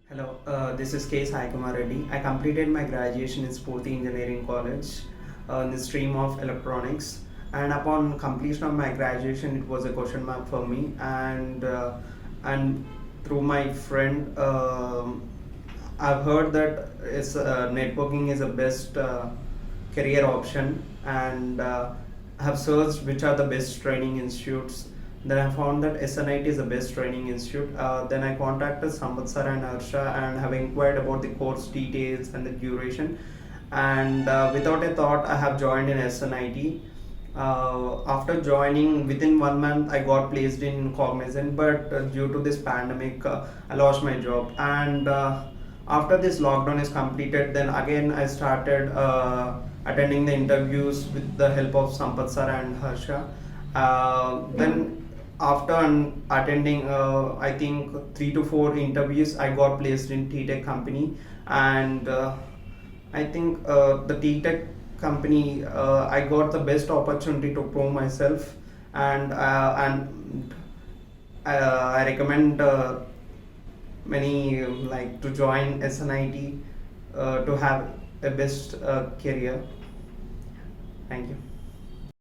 Hello, this is K. Sai Reddy. I completed my graduation in Spurti Engineering College in the stream of electronics. And upon completion of my graduation, it was a question mark for me. And through my friend, I've heard that networking is the best career option, and have searched which are the best training institutes. Then I found that SNIT is the best training institute. Then I contacted Sambat sir and Harsha and have inquired about the course details and the duration. And without a thought, I have joined in SNIT. After joining, within 1 month, I got placed in Cognizant, but due to this pandemic, I lost my job. And after this lockdown is completed, then again I started attending the interviews with the help of Sampath sir and Harsha. Then after attending, I think 3 to 4 interviews, I got placed in T-Tech company. And I think the T-Tech company, I got the best opportunity to prove myself. And I recommend many like to join SNIT to have a best career. Thank you.